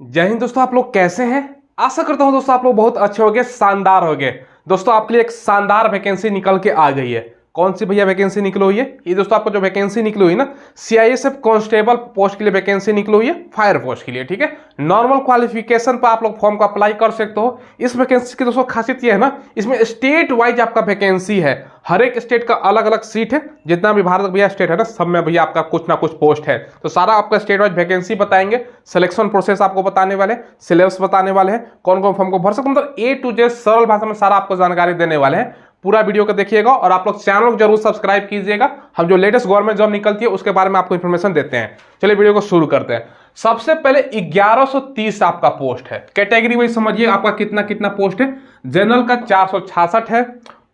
जय हिंद दोस्तों, आप लोग कैसे हैं। आशा करता हूं दोस्तों आप लोग बहुत अच्छे होंगे, शानदार होंगे। दोस्तों आपके लिए एक शानदार वैकेंसी निकल के आ गई है। कौन सी भैया वैकेंसी निकली हुई है? ये दोस्तों आपको जो वैकेंसी निकली हुई ना, सीआईएसएफ कांस्टेबल पोस्ट के लिए वैकेंसी निकली हुई है, फायर पोस्ट के लिए। ठीक है, नॉर्मल क्वालिफिकेशन पर आप लोग फॉर्म को अप्लाई कर सकते हो। इस वैकेंसी की दोस्तों खासियत ये है ना, इसमें स्टेट वाइज आपका वैकेंसी है। हर एक स्टेट का अलग अलग सीट है। जितना भी भारत भैया स्टेट है ना, सब में भैया आपका कुछ ना कुछ पोस्ट है। तो सारा आपका स्टेट वाइज वैकेंसी बताएंगे, सिलेक्शन प्रोसेस आपको बताने वाले, सिलेबस बताने वाले हैं, कौन कौन फॉर्म को भर सकते, मतलब ए टू जेड सरल भाषा में सारा आपको जानकारी देने वाले हैं। पूरा वीडियो को देखिएगा और आप लोग चैनल को जरूर सब्सक्राइब कीजिएगा। हम जो लेटेस्ट गवर्नमेंट जॉब निकलती है उसके बारे में आपको इंफॉर्मेशन देते हैं। चलिए वीडियो को शुरू करते हैं। सबसे पहले 1130 आपका पोस्ट है। कैटेगरी वाइज समझिए आपका कितना कितना पोस्ट है। जनरल का 466 है,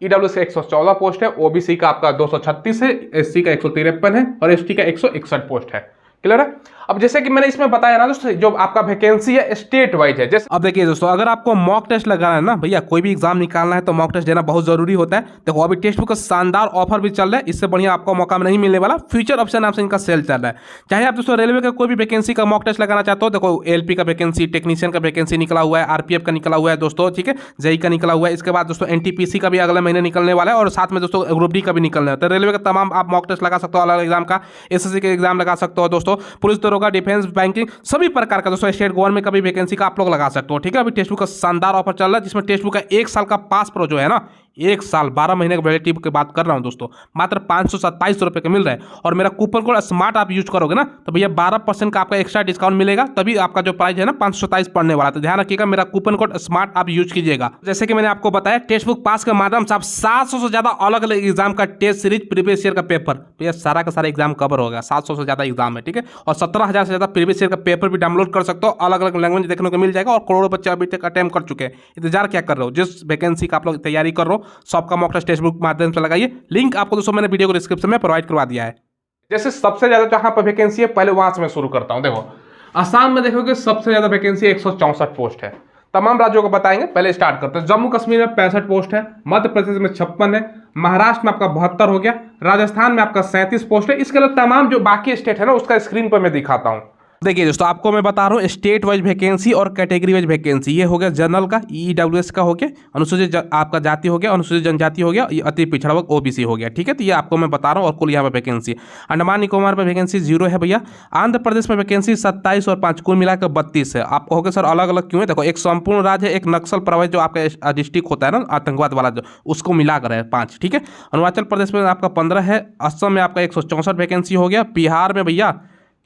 ईडब्ल्यू से 114 पोस्ट है, ओबीसी का आपका 236 है, एससी का 153 है और एसटी का 161 पोस्ट है। क्लियर है। अब जैसे कि मैंने इसमें बताया ना दोस्तों, जो आपका वैकेंसी है स्टेट वाइज है। जैसे अब देखिए दोस्तों, अगर आपको मॉक टेस्ट लगाना है ना भैया, कोई भी एग्जाम निकालना है तो मॉक टेस्ट देना बहुत जरूरी होता है। देखो अभी टेस्ट बुक का शानदार ऑफर भी चल रहा है, इससे बढ़िया आपको मौका नहीं मिलने वाला। फ्यूचर ऑप्शन आपसे इनका सेल चल रहा है। चाहे आप दोस्तों रेलवे का कोई भी वैकेंसी का मॉक टेस्ट लगाना चाहते हो, देखो एलपी का वैकेंसी, टेक्नीशियन का वैकेंसी निकला हुआ है, आरपीएफ का निकला हुआ है दोस्तों, ठीक है, जेई का निकला हुआ है। इसके बाद दोस्तों एनटीपीसी का भी अगले महीने निकलने वाला है और साथ में दोस्तों ग्रुप डी का भी निकलने वाला है। तो रेलवे का तमाम आप मॉक टेस्ट लगा सकते हो, अलग एग्जाम का, एसएससी का एग्जाम लगा सकते हो दोस्तों, पुलिस दरोगा, डिफेंस, बैंकिंग, सभी प्रकार का दोस्तों स्टेट गवर्नमेंट का भी वैकेंसी का आप लोग लगा सकते हो। ठीक है, अभी टेस्ट बुक का शानदार ऑफर चल रहा है, जिसमें टेस्ट बुक का 1 साल का पास प्रो जो है ना, 1 साल 12 महीने का वैलिडिटी की बात कर रहा हूं दोस्तों, मात्र 527 रुपए का मिल रहा है। और मेरा कूपन कोड स्मार्ट आप यूज करोगे ना तो भैया 12% का आपका एक्स्ट्रा डिस्काउंट मिलेगा, तभी आपका जो प्राइस है ना 527 पड़ने वाला। तो ध्यान रखिएगा, मेरा कूपन कोड स्मार्ट आप यूज कीजिएगा। जैसे कि मैंने आपको बताया, टेस्ट बुक पास के माध्यम से आप 700 से ज्यादा अलग अलग एग्जाम का टेस्ट सीरीज, प्रीवियस ईयर का पेपर, भैया सारा का सारा एग्जाम कवर होगा। 700 से ज्यादा एग्जाम है, ठीक है, और 17,000 से ज्यादा प्रीवियस ईयर का पेपर भी डाउनलोड कर सकते हो। अलग अलग लैंग्वेज देखने को मिल जाएगा और करोड़ों बच्चे अभी तक अटेम्प्ट कर चुके हैं। इंतजार क्या कर रहे हो? जिस वैकेंसी का आप लोग तैयारी कर रहे हो, सबका मॉक टेस्ट टेक्स्ट बुक माध्यम से लगाइए। लिंक आपको दोस्तों मैंने वीडियो को डिस्क्रिप्शन में प्रोवाइड करवा दिया है। जैसे सबसे ज्यादा जहां पर वैकेंसी है, पहले वहां से मैं शुरू करता हूं। देखो असम में देखोगे सबसे ज्यादा वैकेंसी 164 पोस्ट है। तमाम राज्यों को बताएंगे, पहले स्टार्ट करते हैं। जम्मू कश्मीर में 65 पोस्ट है, मध्य प्रदेश में 56 है, महाराष्ट्र में आपका 72 हो गया, राजस्थान में आपका 37 पोस्ट है। इसके अलावा तमाम जो बाकी स्टेट है ना, उसका स्क्रीन पर मैं दिखाता हूं। देखिए दोस्तों, आपको मैं बता रहा हूँ स्टेट वाइज वैकेंसी और कैटेगरी वाइज वैकेंसी। ये हो गया जनरल का, ईडब्ल्यूएस का हो गया, अनुसूचित आपका जाति हो गया, अनुसूचित जनजाति हो गया, अति पिछड़ा वर्ग ओबीसी हो गया। ठीक है, तो ये आपको मैं बता रहा हूँ। और कुल यहाँ पर वैकेंसी अंडमान निकोबार में वैकेंसी 0 है भैया। आंध्र प्रदेश में वैकेंसी 27 और 5 कुल मिलाकर 32 है। आपको हो गया सर अलग अलग क्यों है? देखो, एक संपूर्ण राज्य है, एक नक्सल प्रभावित जो आपका डिस्ट्रिक्ट होता है ना आतंकवाद वाला, जो उसको मिलाकर है 5। ठीक है, अरुणाचल प्रदेश में आपका 15 है, असम में आपका 164 वैकेंसी हो गया, बिहार में भैया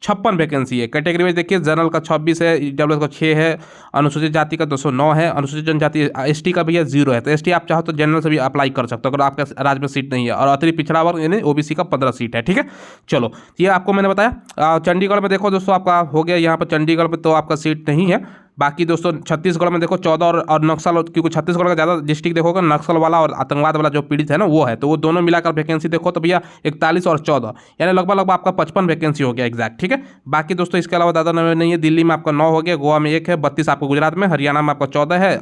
56 वैकेंसी है। कैटेगरी वाइज देखिए, जनरल का 26 है, ईडब्ल्यूएस का 6 है, अनुसूचित जाति का 209 है, अनुसूचित जनजाति एसटी का भैया 0 है। तो एसटी आप चाहो तो जनरल से भी अप्लाई कर सकते हो अगर आपका राज्य में सीट नहीं है। और अतिरिक्त पिछड़ा वर्ग यानी ओबीसी का 15 सीट है। ठीक है, चलो ये आपको मैंने बताया। चंडीगढ़ में देखो दोस्तों, आपका हो गया यहाँ पर चंडीगढ़ में तो आपका सीट नहीं है। बाकी दोस्तों छत्तीसगढ़ में देखो 14 और नक्सल, क्योंकि छत्तीसगढ़ का ज़्यादा डिस्ट्रिक्ट देखोगे नक्सल वाला और आतंकवाद वाला जो पीड़ित है ना वो है, तो वो दोनों मिलाकर वैकेंसी देखो तो भैया 41 और 14 यानी लगभग लगभग आपका 55 वैकेंसी हो गया एग्जैक्ट। ठीक है, बाकी दोस्तों इसके अलावा ज़्यादा नहीं है। दिल्ली में आपका 9 हो गया, गोवा में 1 है, 32 आपको गुजरात में, हरियाणा में आपका 14 है,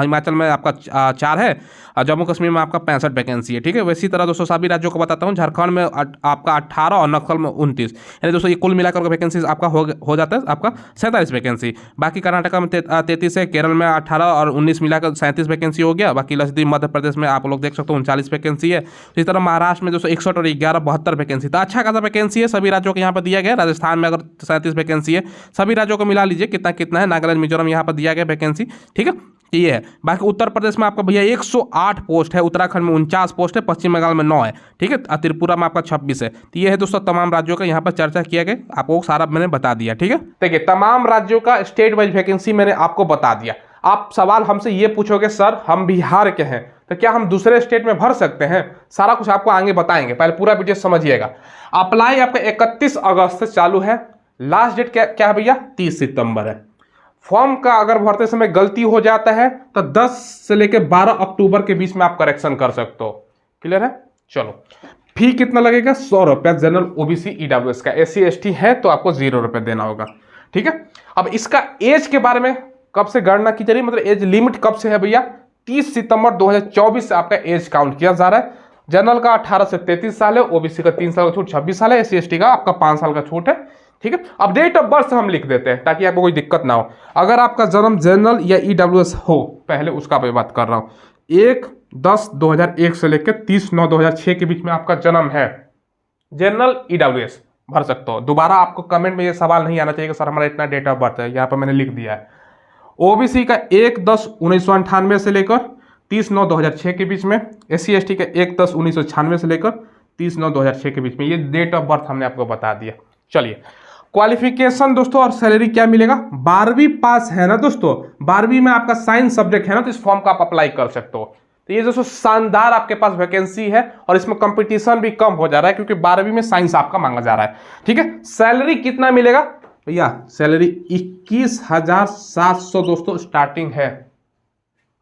हिमाचल में आपका 4 है, जम्मू कश्मीर में आपका 65 वैकेंसी है। ठीक है, वैसी तरह दोस्तों सभी राज्यों को बताता हूँ। झारखंड में आपका 18 और नक्सल में 29, यानी दोस्तों ये कुल मिलाकर वैकेंसी आपका हो जाता है आपका 47 वैकेंसी। बाकी कर्नाटक में 33 है, केरल में 18 और 19 मिलाकर 37 वैकेंसी हो गया। बाकी लक्षद्वीप मध्य प्रदेश में आप लोग देख सकते हो 39 वैकेंसी है। इसी तरह महाराष्ट्र में दोस्तों 61 और 11 72 वैकेंसी, तो अच्छा खासा वैकेंसी है। सभी राज्यों को यहाँ पर दिया गया। राजस्थान में अगर 37 वैकेंसी है, सभी राज्यों को मिला लीजिए कितना कितना है। नागालैंड, मिजोरम यहाँ पर दिया गया वैकेंसी। ठीक है, ये है। बाकी उत्तर प्रदेश में आपका भैया 108 पोस्ट है, उत्तराखंड में 49 पोस्ट है, पश्चिम बंगाल में 9 है। ठीक है, त्रिपुरा में आपका 26 है। तो ये है दोस्तों तमाम राज्यों का यहाँ पर चर्चा किया गया, आपको सारा मैंने बता दिया। ठीक है, देखिए तमाम राज्यों का स्टेट वाइज वैकेंसी मैंने आपको बता दिया। आप सवाल हमसे ये पूछोगे, सर हम बिहार के हैं तो क्या हम दूसरे स्टेट में भर सकते हैं? सारा कुछ आपको आगे बताएंगे, पहले पूरा वीडियो समझिएगा। अप्लाई आपका 31 अगस्त से चालू है। लास्ट डेट क्या है भैया? 30 सितंबर है। फॉर्म का अगर भरते समय गलती हो जाता है तो 10 से लेकर 12 अक्टूबर के बीच में आप करेक्शन कर सकते हो। क्लियर है? चलो, फी कितना लगेगा? 100 रुपया जनरल, ओबीसी, ईडब्ल्यूएस का। SC ST है तो आपको 0 रुपये देना होगा। ठीक है, अब इसका एज के बारे में कब से गणना की जा रही है, मतलब एज लिमिट कब से है भैया? 30 सितंबर 2024 से आपका एज काउंट किया जा रहा है। जनरल का 18 से 33 साल है, ओबीसी का 3 साल का छूट 26 साल है, SC ST का आपका 5 साल का छूट है। ठीक है। अब डेट ऑफ बर्थ हम लिख देते हैं ताकि आपको कोई दिक्कत ना हो। अगर आपका जन्म जनरल या ईडब्ल्यूएस हो, पहले उसका मैं बात कर रहा हूँ, 1/10/2001 से लेकर 30/9/2006 के बीच में आपका जन्म है, जनरल ईडब्ल्यूएस भर सकते हो। दोबारा आपको कमेंट में ये सवाल नहीं आना चाहिए कि सर हमारा इतना डेट ऑफ बर्थ है, यहाँ पर मैंने लिख दिया है। ओबीसी का 1/10/1998 से लेकर 30/9/2006 के बीच में, SC/ST का 1/10/1996 से लेकर 30/9/2006 के बीच में। ये डेट ऑफ बर्थ हमने आपको बता दिया। चलिए, क्वालिफिकेशन दोस्तों और सैलरी क्या मिलेगा। 12वीं पास है ना दोस्तों, 12वीं में आपका साइंस सब्जेक्ट है ना, तो इस फॉर्म को आप अप्लाई कर सकते हो। तो ये दोस्तों शानदार आपके पास वैकेंसी है और इसमें कंपटीशन भी कम हो जा रहा है क्योंकि 12वीं में साइंस आपका मांगा जा रहा है। ठीक है, सैलरी कितना मिलेगा भैया, सैलरी 21,700 दोस्तों स्टार्टिंग है।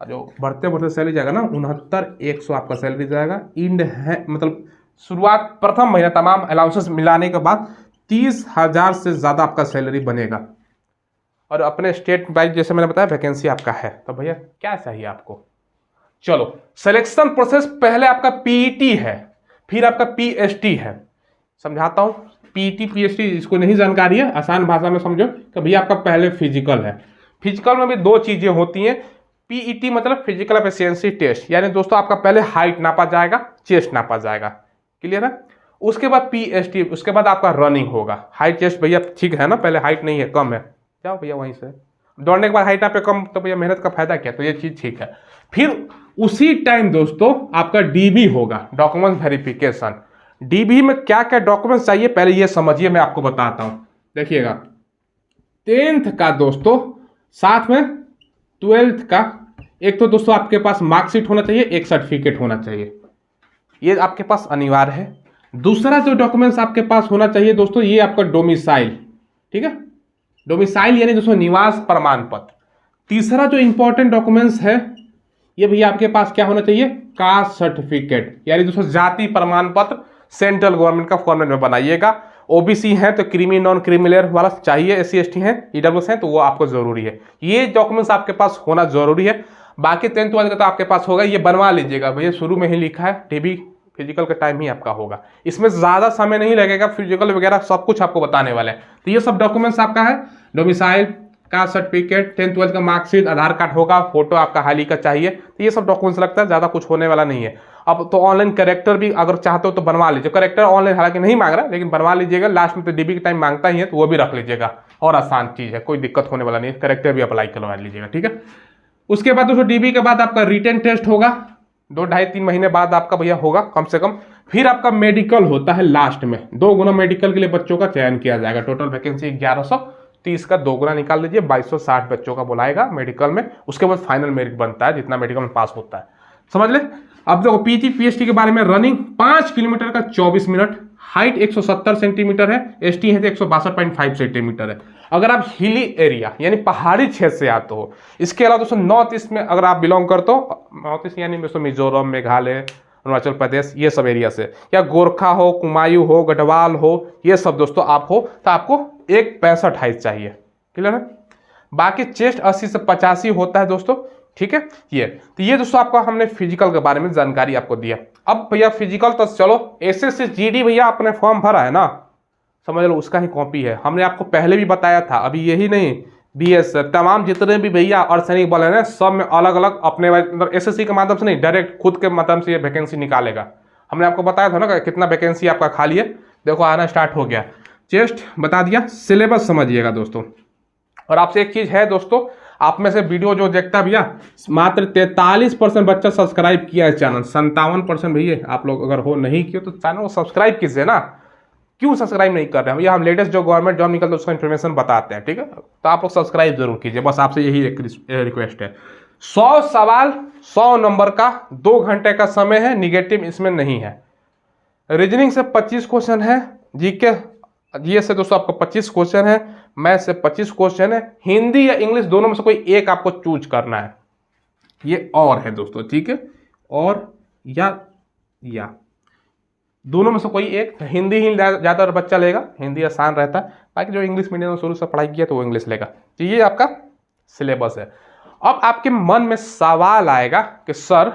जो बढ़ते बढ़ते सैलरी जाएगा ना 69,100 आपका सैलरी जाएगा। इंड है मतलब शुरुआत प्रथम महीना तमाम अलाउंसेस मिलाने के बाद 30,000 से ज़्यादा आपका सैलरी बनेगा। और अपने स्टेट वाइज जैसे मैंने बताया वैकेंसी आपका है। तो भैया क्या चाहिए आपको, चलो सिलेक्शन प्रोसेस पहले आपका पीईटी है, फिर आपका पीएसटी है। समझाता हूँ, पीईटी पीएसटी इसको नहीं जानकारी है, आसान भाषा में समझो कि भैया आपका पहले फिजिकल है। फिजिकल में भी दो चीज़ें होती हैं। पीईटी मतलब फिजिकल एफिशिएंसी टेस्ट, यानी दोस्तों आपका पहले हाइट नापा जाएगा, चेस्ट नापा जाएगा, क्लियर है। उसके बाद पीएसटी, उसके बाद आपका रनिंग होगा। हाइट चेस्ट भैया ठीक है ना, पहले हाइट नहीं है, कम है, जाओ भैया वहीं से। दौड़ने के बाद हाइट नापे कम, तो भैया मेहनत का फायदा क्या, तो ये चीज़ ठीक है। फिर उसी टाइम दोस्तों आपका डीबी होगा, डॉक्यूमेंट वेरिफिकेशन। डीबी में क्या क्या डॉक्यूमेंट्स चाहिए पहले ये समझिए, मैं आपको बताता हूं। देखिएगा, 10th का दोस्तों, साथ में 12th का, एक तो दोस्तों आपके पास मार्कशीट होना चाहिए, एक सर्टिफिकेट होना चाहिए, ये आपके पास अनिवार्य है। दूसरा जो डॉक्यूमेंट्स आपके पास होना चाहिए दोस्तों, ये आपका डोमिसाइल, ठीक है, डोमिसाइल यानी दोस्तों निवास प्रमाण पत्र। तीसरा जो इंपॉर्टेंट डॉक्यूमेंट्स है, ये भैया आपके पास क्या होना चाहिए, कास्ट सर्टिफिकेट, यानी दोस्तों जाति प्रमाण पत्र सेंट्रल गवर्नमेंट का फॉर्मेट में बनाइएगा। ओबीसी हैं तो क्रीमी नॉन क्रीमिलेयर वाला चाहिए, SC/ST हैं, ईडब्ल्यूएस हैं तो वो आपको जरूरी है। ये डॉक्यूमेंट्स आपके पास होना जरूरी है। बाकी 10th वाले का तो आपके पास होगा, ये बनवा लीजिएगा भैया, शुरू में ही लिखा है डीबी फिजिकल का टाइम ही आपका होगा, इसमें ज़्यादा समय नहीं लगेगा, फिजिकल वगैरह सब कुछ आपको बताने वाले हैं। तो ये सब डॉक्यूमेंट्स आपका है, domicile, caste certificate, 10th 12th का मार्कशीट, आधार कार्ड होगा, फोटो आपका हाल ही का चाहिए। तो ये सब डॉक्यूमेंट्स लगता है, ज़्यादा कुछ होने वाला नहीं है। अब तो ऑनलाइन करेक्टर भी अगर चाहते हो तो बनवा लीजिए, करेक्टर ऑनलाइन हालांकि नहीं मांग रहा, लेकिन बनवा लीजिएगा। लास्ट में तो डीबी के टाइम मांगता ही है, तो वो भी रख लीजिएगा, और आसान चीज़ है, कोई दिक्कत होने वाला नहीं है। करेक्टर भी अप्लाई करवा लीजिएगा, ठीक है। उसके बाद दोस्तों डीबी के बाद आपका रिटन टेस्ट होगा, 2-2.5-3 महीने बाद आपका भैया होगा कम से कम। फिर आपका मेडिकल होता है लास्ट में, 2 गुना मेडिकल के लिए बच्चों का चयन किया जाएगा। टोटल वैकेंसी 1130 का 2 गुना निकाल लीजिए, 2260 बच्चों का बुलाएगा मेडिकल में। उसके बाद फाइनल मेरिट बनता है जितना मेडिकल में पास होता है, समझ ले। अब देखो पीटी पीएसटी के बारे में, रनिंग 5 किलोमीटर का 24 मिनट, हाइट 170 सेंटीमीटर है, एसटी है तो 162.5 सेंटीमीटर है। अगर आप हिली एरिया यानी पहाड़ी क्षेत्र से आते हो, इसके अलावा दोस्तों नॉर्थ ईस्ट में अगर आप बिलोंग करते हो, नॉर्थ ईस्ट यानी दोस्तों मिजोरम, मेघालय, अरुणाचल प्रदेश, ये सब एरिया से, या गोरखा हो, कुमायूं हो, गढ़वाल हो, ये सब दोस्तों आप हो, तो आपको 1.65 हाइट चाहिए, क्लियर है। बाकी चेस्ट 80 से 85 होता है दोस्तों, ठीक है। ये दोस्तों आपको हमने फिजिकल के बारे में जानकारी आपको दिया। अब भैया फिजिकल तो चलो, SSC GD भैया आपने फॉर्म भरा है ना, समझ लो उसका ही कॉपी है। हमने आपको पहले भी बताया था, अभी यही नहीं, BS तमाम जितने भी भैया और सैनिक बल है ना, सब में अलग अलग अपने मतलब SSC के माध्यम से नहीं, डायरेक्ट खुद के माध्यम से ये वैकेंसी निकालेगा। हमने आपको बताया था ना कितना वैकेंसी आपका खाली है, देखो आना स्टार्ट हो गया। चेस्ट बता दिया, सिलेबस समझिएगा दोस्तों। और आपसे एक चीज़ है दोस्तों, आप में से वीडियो जो देखता भैया, मात्र 43% बच्चा सब्सक्राइब किया है चैनल, 57% भैया आप लोग अगर हो नहीं किए तो चैनल को सब्सक्राइब कीजिए ना। क्यों सब्सक्राइब नहीं कर रहे हैं भैया, हम लेटेस्ट जो गवर्नमेंट जॉब निकलता है उसका इन्फॉर्मेशन बताते हैं, ठीक है। तो आप लोग सब्सक्राइब जरूर कीजिए, बस आपसे यही एक रिक्वेस्ट है। 100 सवाल 100 नंबर का, 2 घंटे का समय है, निगेटिव इसमें नहीं है। रीजनिंग से 25 क्वेश्चन है, जीके से दोस्तों आपको 25 क्वेश्चन है, मैथ से 25 क्वेश्चन है, हिंदी या इंग्लिश दोनों में से कोई एक आपको चूज करना है। ये और है दोस्तों, ठीक है, और या दोनों में से कोई एक। हिंदी ही ज़्यादातर बच्चा लेगा, हिंदी आसान रहता है, बाकी जो इंग्लिश मीडियम में शुरू से पढ़ाई किया तो वो इंग्लिश लेगा। तो ये आपका सिलेबस है। अब आपके मन में सवाल आएगा कि सर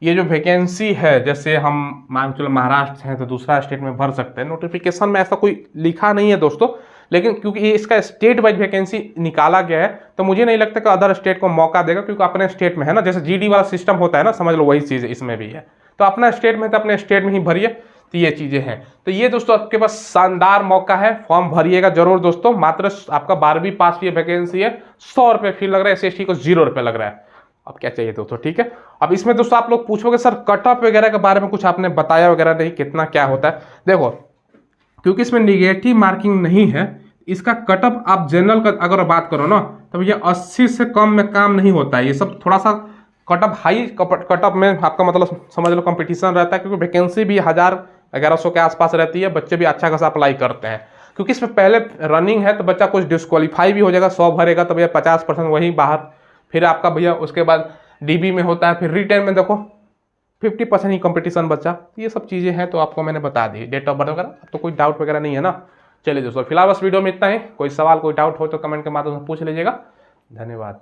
ये जो वैकेंसी है, जैसे हम मान चलो महाराष्ट्र हैं तो दूसरा स्टेट में भर सकते हैं, नोटिफिकेशन में ऐसा कोई लिखा नहीं है दोस्तों, लेकिन क्योंकि ये इसका स्टेट वाइज वैकेंसी निकाला गया है तो मुझे नहीं लगता कि अदर स्टेट को मौका देगा, क्योंकि अपने स्टेट में है ना, जैसे जीडी वाला सिस्टम होता है ना, समझ लो वही चीज़ इसमें भी है। तो अपना स्टेट में तो अपने स्टेट में ही भरिए, तो ये चीज़ें हैं। तो ये दोस्तों आपके पास शानदार मौका है, फॉर्म भरिएगा जरूर दोस्तों। मात्र आपका 12वीं पास की वैकेंसी है, 100 रुपये फी लग रहा है, SST को 0 रुपये लग रहा है। अब क्या चाहिए दोस्तों, ठीक है। अब इसमें दोस्तों आप लोग पूछोगे सर कट ऑफ वगैरह के बारे में कुछ आपने बताया वगैरह नहीं, कितना क्या होता है। देखो क्योंकि इसमें निगेटिव मार्किंग नहीं है, इसका कट ऑफ आप जनरल का अगर बात करो ना, तब ये 80 से कम में काम नहीं होता है। ये सब थोड़ा सा cut off high cut off में आपका मतलब समझ लो कंपटीशन रहता है, क्योंकि वैकेंसी भी 1000-1100 के आसपास रहती है, बच्चे भी अच्छा खासा अप्लाई करते हैं। क्योंकि इसमें पहले रनिंग है तो बच्चा कुछ डिस्क्वालीफाई भी हो जाएगा, 100 भरेगा तो भैया 50% वहीं बाहर, फिर आपका भैया उसके बाद DB में होता है, फिर रिटेन में देखो 50% ही कंपटीशन बच्चा। ये सब चीज़ें हैं तो आपको मैंने बता दी, डेट ऑफ बर्थ वगैरह। तो कोई डाउट वगैरह नहीं है ना। चलिए दोस्तों फिलहाल बस वीडियो में इतना ही, कोई सवाल कोई डाउट हो तो कमेंट के माध्यम से पूछ लीजिएगा। धन्यवाद।